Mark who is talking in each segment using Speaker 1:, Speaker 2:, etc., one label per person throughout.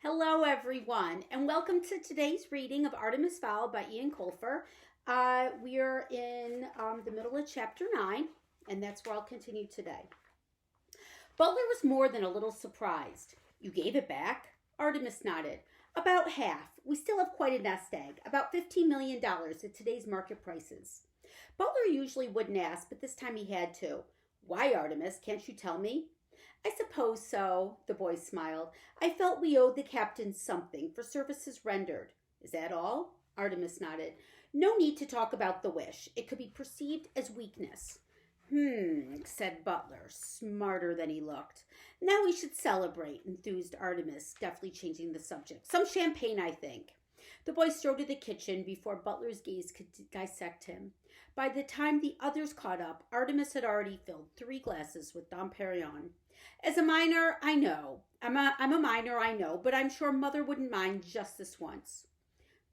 Speaker 1: Hello, everyone, and welcome to today's reading of Artemis Fowl by Ian Colfer. We are in the middle of chapter 9, and that's where I'll continue today. Butler was more than a little surprised. You gave it back? Artemis nodded. About half. We still have quite a nest egg, about $15 million at today's market prices. Butler usually wouldn't ask, but this time he had to. Why, Artemis? Can't you tell me? I suppose so, the boy smiled. I felt we owed the captain something for services rendered. Is that all? Artemis nodded. No need to talk about the wish. It could be perceived as weakness. Said Butler, smarter than he looked. Now we should celebrate, enthused Artemis, deftly changing the subject. Some champagne, I think. The boy strode to the kitchen before Butler's gaze could dissect him. By the time the others caught up, Artemis had already filled 3 glasses with Dom Perignon. As a minor, I know. I'm a minor, I know, but I'm sure Mother wouldn't mind just this once.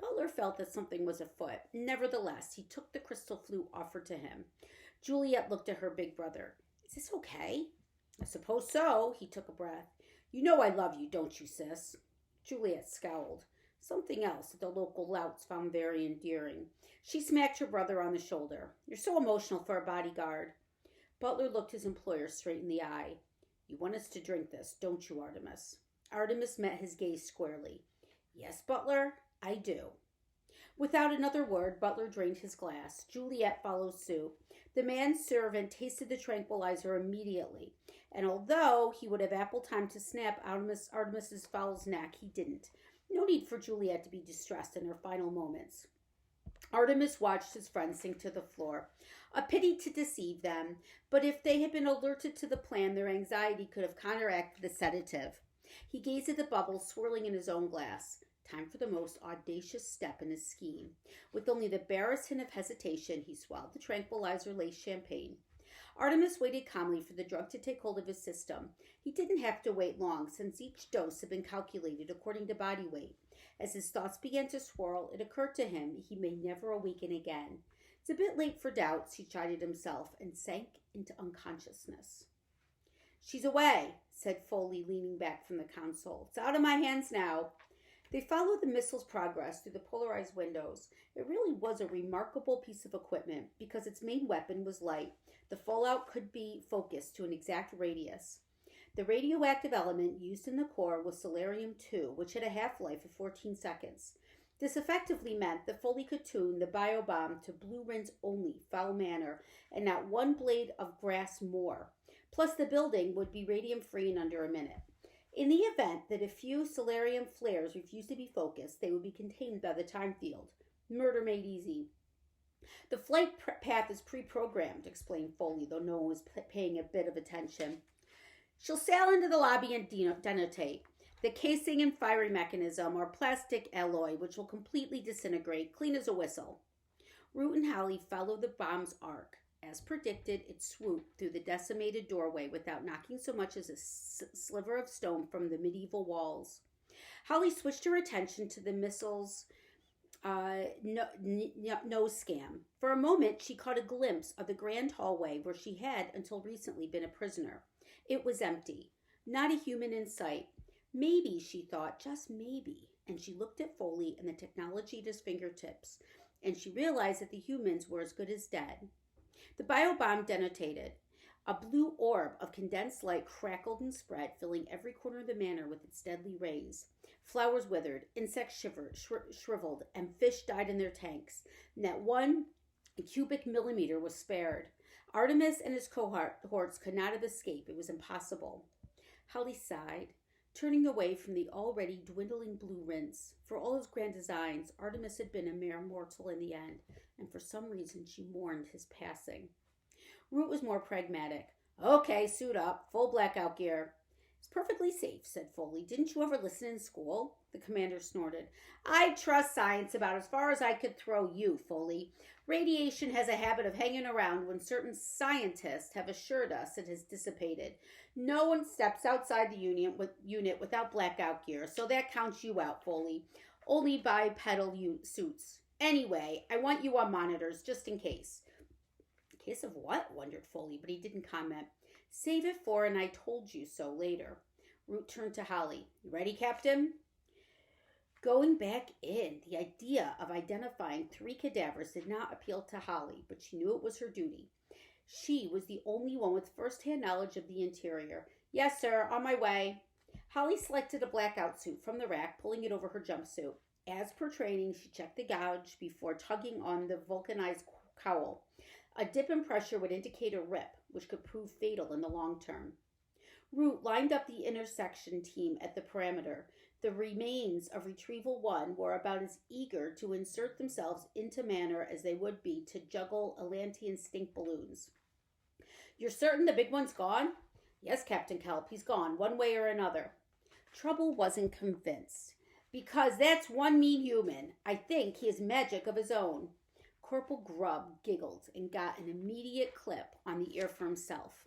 Speaker 1: Butler felt that something was afoot. Nevertheless, he took the crystal flute offered to him. Juliet looked at her big brother. Is this okay? I suppose so, he took a breath. You know I love you, don't you, sis? Juliet scowled. Something else that the local louts found very endearing. She smacked her brother on the shoulder. You're so emotional for a bodyguard. Butler looked his employer straight in the eye. You want us to drink this, don't you, Artemis? Artemis met his gaze squarely. Yes, Butler, I do. Without another word, Butler drained his glass. Juliet followed suit. The manservant tasted the tranquilizer immediately, and although he would have ample time to snap Artemis's Fowl's neck, he didn't. No need for Juliet to be distressed in her final moments. Artemis watched his friends sink to the floor. A pity to deceive them, but if they had been alerted to the plan, their anxiety could have counteracted the sedative. He gazed at the bubbles swirling in his own glass. Time for the most audacious step in his scheme. With only the barest hint of hesitation, he swallowed the tranquilizer-laced champagne. Artemis waited calmly for the drug to take hold of his system. He didn't have to wait long, since each dose had been calculated according to body weight. As his thoughts began to swirl, it occurred to him he may never awaken again. It's a bit late for doubts, he chided himself, and sank into unconsciousness. She's away, said Foley, leaning back from the console. It's out of my hands now. They followed the missile's progress through the polarized windows. It really was a remarkable piece of equipment because its main weapon was light. The fallout could be focused to an exact radius. The radioactive element used in the core was Solarium-2, which had a half-life of 14 seconds. This effectively meant that Foley could tune the biobomb to blue rinse only, foul manner, and not one blade of grass more. Plus, the building would be radium-free in under a minute. In the event that a few solarium flares refused to be focused, they would be contained by the time field. Murder made easy. The flight path is pre-programmed, explained Foley, though no one was paying a bit of attention. She'll sail into the lobby and denotate. The casing and firing mechanism are plastic alloy, which will completely disintegrate, clean as a whistle. Root and Holly followed the bomb's arc. As predicted, it swooped through the decimated doorway without knocking so much as a sliver of stone from the medieval walls. Holly switched her attention to the missile's nose scan. For a moment, she caught a glimpse of the grand hallway where she had, until recently, been a prisoner. It was empty. Not a human in sight. Maybe, she thought, just maybe. And she looked at Foley and the technology at his fingertips, and she realized that the humans were as good as dead. The biobomb detonated. A blue orb of condensed light crackled and spread, filling every corner of the manor with its deadly rays. Flowers withered, insects shriveled, and fish died in their tanks. Not one cubic millimeter was spared. Artemis and his cohorts could not have escaped. It was impossible. Holly sighed, turning away from the already dwindling blue rinse. For all his grand designs, Artemis had been a mere mortal in the end, and for some reason she mourned his passing. Root was more pragmatic. Okay, suit up, full blackout gear. It's perfectly safe, said Foley. Didn't you ever listen in school? The commander snorted. I trust science about as far as I could throw you, Foley. Radiation has a habit of hanging around when certain scientists have assured us it has dissipated. No one steps outside the unit without blackout gear, so that counts you out, Foley. Only bipedal suits. Anyway, I want you on monitors, just in case. In case of what? Wondered Foley, but he didn't comment. Save it for and I told you so later. Root turned to Holly. You ready, Captain? Going back in, the idea of identifying 3 cadavers did not appeal to Holly, but she knew it was her duty. She was the only one with first-hand knowledge of the interior. Yes, sir, on my way. Holly selected a blackout suit from the rack, pulling it over her jumpsuit. As per training, she checked the gouge before tugging on the vulcanized cowl. A dip in pressure would indicate a rip, which could prove fatal in the long term. Root lined up the intersection team at the perimeter. The remains of Retrieval 1 were about as eager to insert themselves into manner as they would be to juggle Atlantean stink balloons. You're certain the big one's gone? Yes, Captain Kelp, he's gone, one way or another. Trouble wasn't convinced. Because that's one mean human. I think he has magic of his own. Corporal Grubb giggled and got an immediate clip on the ear for himself.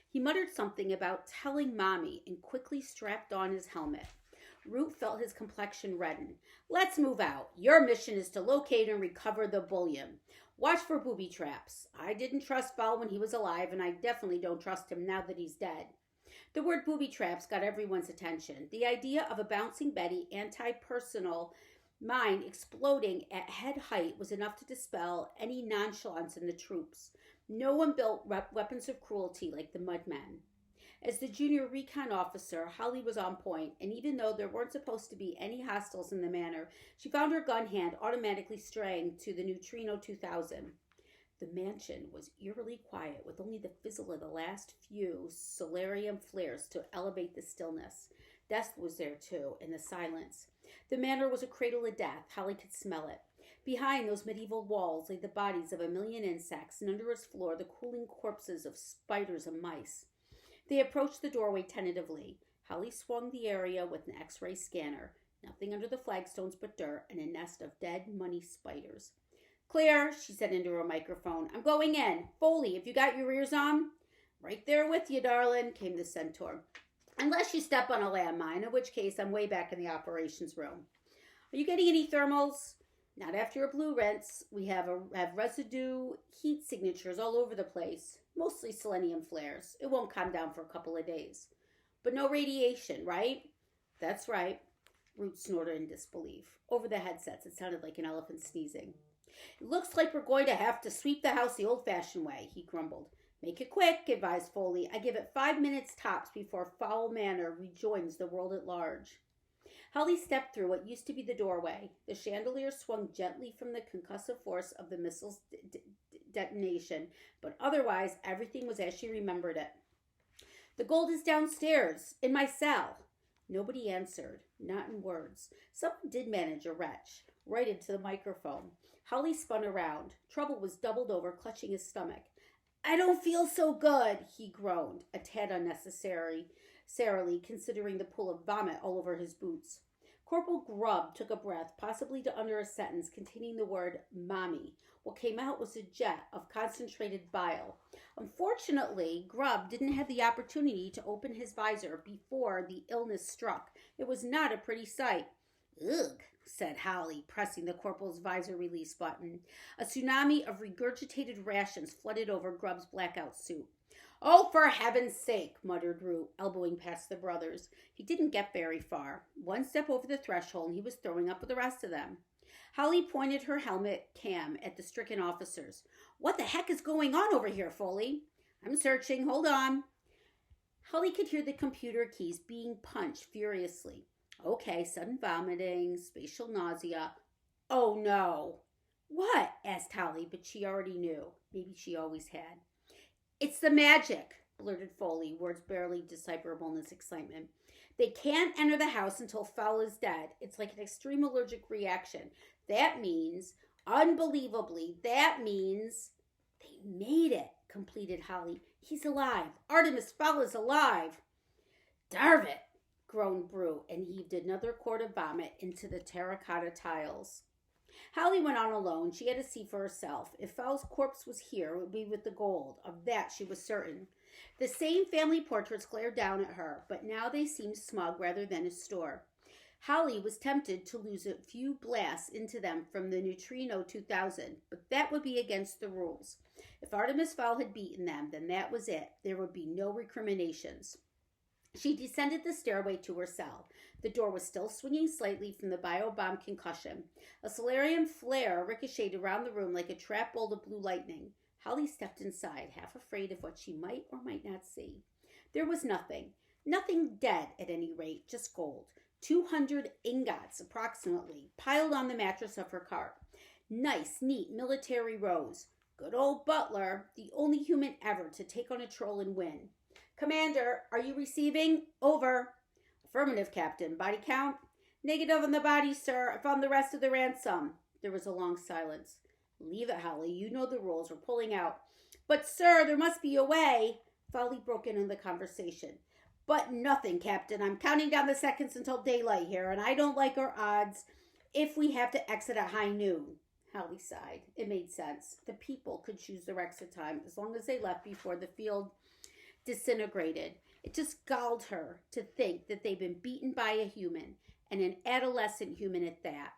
Speaker 1: He muttered something about telling Mommy and quickly strapped on his helmet. Root felt his complexion redden. Let's move out. Your mission is to locate and recover the bullion. Watch for booby traps. I didn't trust Fowl when he was alive, and I definitely don't trust him now that he's dead. The word booby traps got everyone's attention. The idea of a bouncing Betty anti-personal mine exploding at head height was enough to dispel any nonchalance in the troops. No one built weapons of cruelty like the Mudmen. As the junior recon officer, Holly was on point, and even though there weren't supposed to be any hostiles in the manor, she found her gun hand automatically straying to the Neutrino 2000. The mansion was eerily quiet, with only the fizzle of the last few solarium flares to elevate the stillness. Death was there, too, in the silence. The manor was a cradle of death. Holly could smell it. Behind those medieval walls lay the bodies of a million insects, and under its floor the cooling corpses of spiders and mice. They approached the doorway tentatively. Holly swung the area with an X-ray scanner. Nothing under the flagstones but dirt and a nest of dead money spiders. Clear, she said into her microphone. I'm going in. Foley, have you got your ears on? Right there with you, darling, came the centaur. Unless you step on a landmine, in which case I'm way back in the operations room. Are you getting any thermals? Not after a blue rinse. We have residue heat signatures all over the place. Mostly selenium flares. It won't calm down for a couple of days. But no radiation, right? That's right. Root snorted in disbelief. Over the headsets, it sounded like an elephant sneezing. It looks like we're going to have to sweep the house the old-fashioned way, he grumbled. Make it quick, advised Foley. I give it 5 minutes tops before Fowl Manor rejoins the world at large. Holly stepped through what used to be the doorway. The chandelier swung gently from the concussive force of the missile's detonation, but otherwise everything was as she remembered it. The gold is downstairs, in my cell. Nobody answered, not in words. Someone did manage a retch, right into the microphone. Holly spun around. Trouble was doubled over, clutching his stomach. I don't feel so good, he groaned, a tad unnecessarily, considering the pool of vomit all over his boots. Corporal Grubb took a breath, possibly to utter a sentence containing the word mommy. What came out was a jet of concentrated bile. Unfortunately, Grubb didn't have the opportunity to open his visor before the illness struck. It was not a pretty sight. Ugh, said Holly, pressing the corporal's visor release button. A tsunami of regurgitated rations flooded over Grubb's blackout suit. Oh, for heaven's sake, muttered Root, elbowing past the brothers. He didn't get very far. One step over the threshold, and he was throwing up with the rest of them. Holly pointed her helmet cam at the stricken officers. What the heck is going on over here, Foley? I'm searching. Hold on. Holly could hear the computer keys being punched furiously. Okay, sudden vomiting, spatial nausea. Oh, no. What? Asked Holly, but she already knew. Maybe she always had. It's the magic, blurted Foley, words barely decipherable in his excitement. They can't enter the house until Fowl is dead. It's like an extreme allergic reaction. That means, unbelievably, that means they made it, completed Holly. He's alive. Artemis Fowl is alive. Darn it, groaned Brew, and heaved another quart of vomit into the terracotta tiles. Holly went on alone. She had to see for herself. If Fowl's corpse was here, it would be with the gold. Of that she was certain. The same family portraits glared down at her, but now they seemed smug rather than a store. Holly was tempted to lose a few blasts into them from the Neutrino 2000, but that would be against the rules. If Artemis Fowl had beaten them, then that was it. There would be no recriminations. She descended the stairway to her cell. The door was still swinging slightly from the biobomb concussion. A solarium flare ricocheted around the room like a trap bolt of blue lightning. Holly stepped inside, half afraid of what she might or might not see. There was nothing. Nothing dead, at any rate, just gold. 200 ingots, approximately, piled on the mattress of her cart. Nice, neat military rows. Good old Butler, the only human ever to take on a troll and win. Commander, are you receiving? Over. Affirmative, Captain. Body count? Negative on the body, sir. I found the rest of the ransom. There was a long silence. Leave it, Holly. You know the rules. We're pulling out. But, sir, there must be a way. Folly broke in on the conversation. But nothing, Captain. I'm counting down the seconds until daylight here, and I don't like our odds if we have to exit at high noon. Holly sighed. It made sense. The people could choose their exit time as long as they left before the field disintegrated. It just galled her to think that they'd been beaten by a human, and an adolescent human at that.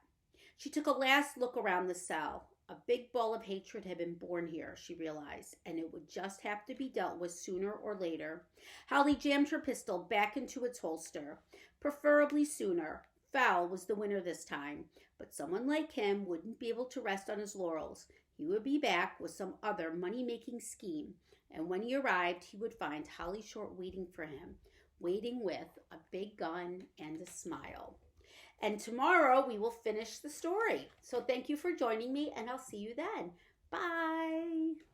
Speaker 1: She took a last look around the cell. A big ball of hatred had been born here, she realized, and it would just have to be dealt with sooner or later. Holly jammed her pistol back into its holster. Preferably sooner. Fowl was the winner this time, but someone like him wouldn't be able to rest on his laurels. He would be back with some other money-making scheme, and when he arrived, he would find Holly Short waiting for him, waiting with a big gun and a smile. And tomorrow we will finish the story. So thank you for joining me, and I'll see you then. Bye.